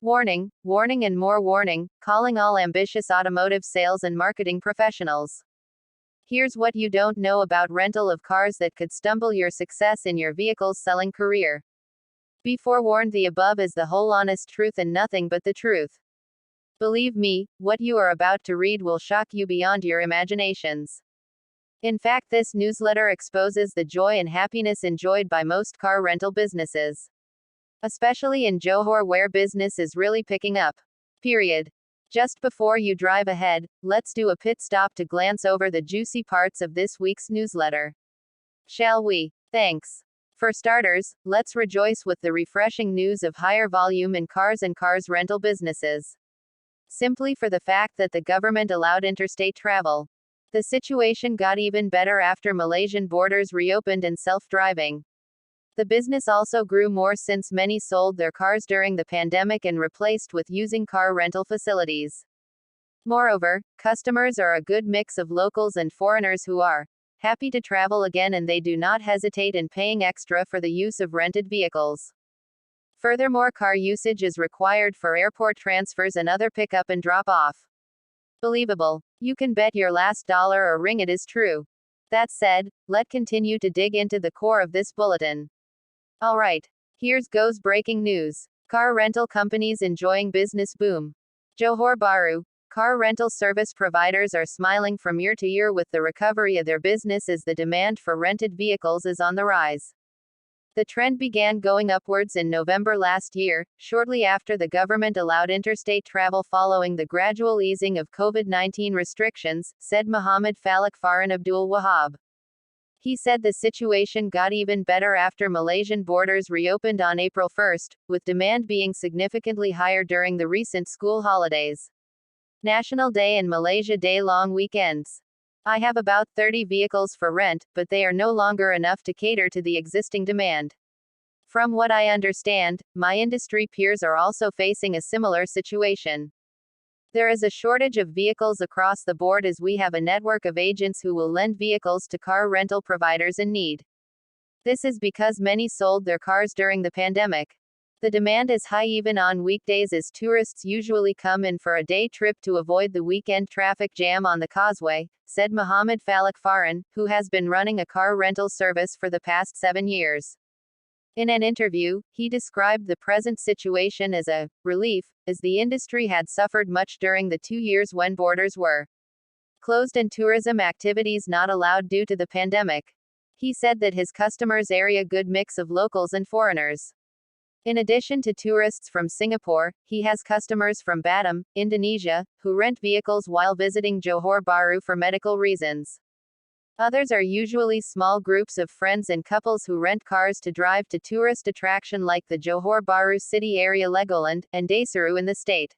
Warning, warning, and more warning, calling all ambitious automotive sales and marketing professionals. Here's what you don't know about rental of cars that could stumble your success in your vehicle's selling career. Be forewarned, the above is the whole honest truth and nothing but the truth. Believe me, what you are about to read will shock you beyond your imaginations. In fact, this newsletter exposes the joy and happiness enjoyed by most car rental businesses. Especially in Johor, where business is really picking up. Period. Just before you drive ahead, let's do a pit stop to glance over the juicy parts of this week's newsletter. Shall we? Thanks. For starters, let's rejoice with the refreshing news of higher volume in cars and cars rental businesses. Simply for the fact that the government allowed interstate travel. The situation got even better after Malaysian borders reopened and self-driving. The business also grew more since many sold their cars during the pandemic and replaced with using car rental facilities. Moreover, customers are a good mix of locals and foreigners who are happy to travel again, and they do not hesitate in paying extra for the use of rented vehicles. Furthermore, car usage is required for airport transfers and other pickup and drop off. Believable. You can bet your last dollar or ring it is true. That said, let's continue to dig into the core of this bulletin. Alright, here's goes breaking news. Car rental companies enjoying business boom. Johor Bahru. Car rental service providers are smiling from year to year with the recovery of their business as the demand for rented vehicles is on the rise. The trend began going upwards in November last year, shortly after the government allowed interstate travel following the gradual easing of COVID-19 restrictions, said Muhammad Falak Farhan Abdul Wahab. He said the situation got even better after Malaysian borders reopened on April 1st, with demand being significantly higher during the recent school holidays, National Day and Malaysia Day long weekends. I have about 30 vehicles for rent, but they are no longer enough to cater to the existing demand. From what I understand, my industry peers are also facing a similar situation. There is a shortage of vehicles across the board as we have a network of agents who will lend vehicles to car rental providers in need. This is because many sold their cars during the pandemic. The demand is high even on weekdays as tourists usually come in for a day trip to avoid the weekend traffic jam on the causeway, said Muhammad Falak Farhan, who has been running a car rental service for the past 7 years. In an interview, he described the present situation as a relief, as the industry had suffered much during the 2 years when borders were closed and tourism activities not allowed due to the pandemic. He said that his customers are a good mix of locals and foreigners. In addition to tourists from Singapore, he has customers from Batam, Indonesia, who rent vehicles while visiting Johor Bahru for medical reasons. Others are usually small groups of friends and couples who rent cars to drive to tourist attraction like the Johor Bahru city area Legoland, and Desaru in the state.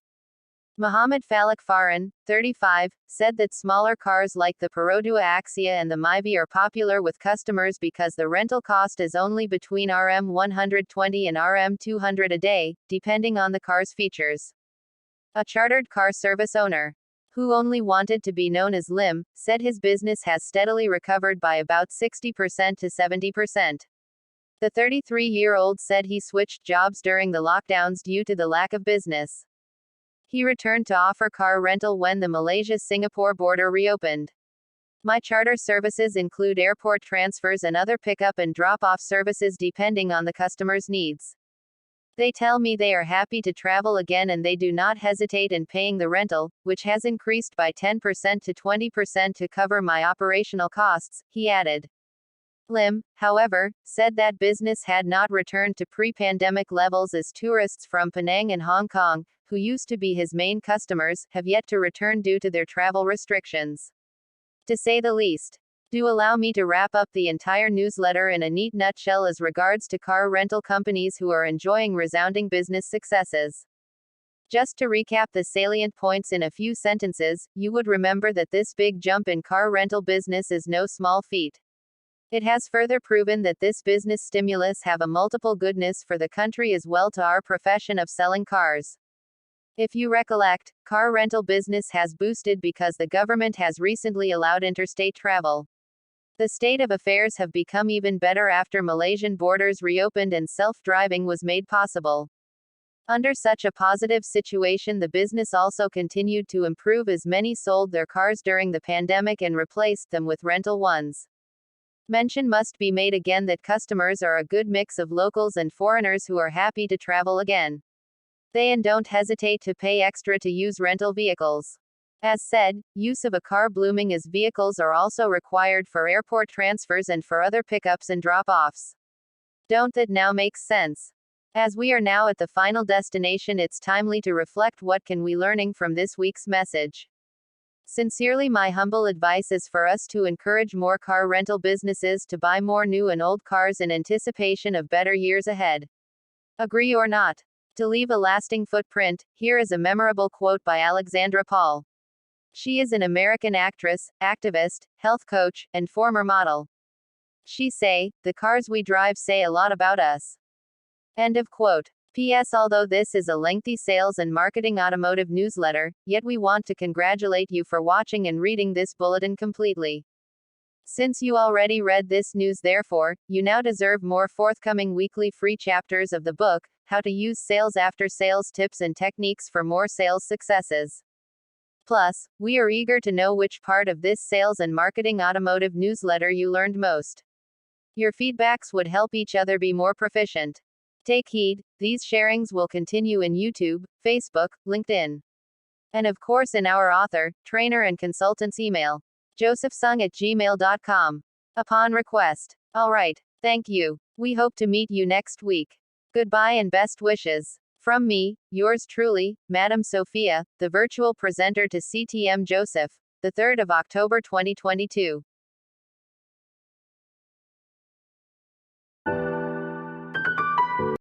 Muhammad Falak Farhan, 35, said that smaller cars like the Perodua Axia and the Myvi are popular with customers because the rental cost is only between Rm 120 and Rm 200 a day, depending on the car's features. A chartered car service owner, who only wanted to be known as Lim, said his business has steadily recovered by about 60% to 70%. The 33-year-old said he switched jobs during the lockdowns due to the lack of business. He returned to offer car rental when the Malaysia-Singapore border reopened. My charter services include airport transfers and other pickup and drop-off services depending on the customer's needs. They tell me they are happy to travel again and they do not hesitate in paying the rental, which has increased by 10% to 20% to cover my operational costs, he added. Lim, however, said that business had not returned to pre-pandemic levels as tourists from Penang and Hong Kong, who used to be his main customers, have yet to return due to their travel restrictions. To say the least. Do allow me to wrap up the entire newsletter in a neat nutshell as regards to car rental companies who are enjoying resounding business successes. Just to recap the salient points in a few sentences, you would remember that this big jump in car rental business is no small feat. It has further proven that this business stimulus have a multiple goodness for the country as well to our profession of selling cars. If you recollect, car rental business has boosted because the government has recently allowed interstate travel. The state of affairs have become even better after Malaysian borders reopened and self-driving was made possible. Under such a positive situation, the business also continued to improve as many sold their cars during the pandemic and replaced them with rental ones. Mention must be made again that customers are a good mix of locals and foreigners who are happy to travel again. They and don't hesitate to pay extra to use rental vehicles. As said, use of a car blooming as vehicles are also required for airport transfers and for other pickups and drop-offs. Don't that now makes sense? As we are now at the final destination, it's timely to reflect what can we learning from this week's message. Sincerely, my humble advice is for us to encourage more car rental businesses to buy more new and old cars in anticipation of better years ahead. Agree or not? To leave a lasting footprint, here is a memorable quote by Alexandra Paul. She is an American actress, activist, health coach, and former model. She say, "The cars we drive say a lot about us." End of quote. P.S. Although this is a lengthy sales and marketing automotive newsletter, yet we want to congratulate you for watching and reading this bulletin completely. Since you already read this news, therefore, you now deserve more forthcoming weekly free chapters of the book, How to Use Sales After Sales Tips and Techniques for More Sales Successes. Plus, we are eager to know which part of this sales and marketing automotive newsletter you learned most. Your feedbacks would help each other be more proficient. Take heed, these sharings will continue in YouTube, Facebook, LinkedIn, and of course in our author, trainer and consultant's email, josephsung@gmail.com. Upon request. Alright, thank you. We hope to meet you next week. Goodbye and best wishes. From me, yours truly, Madam Sophia, the virtual presenter to CTM Joseph, the 3rd of October 2022.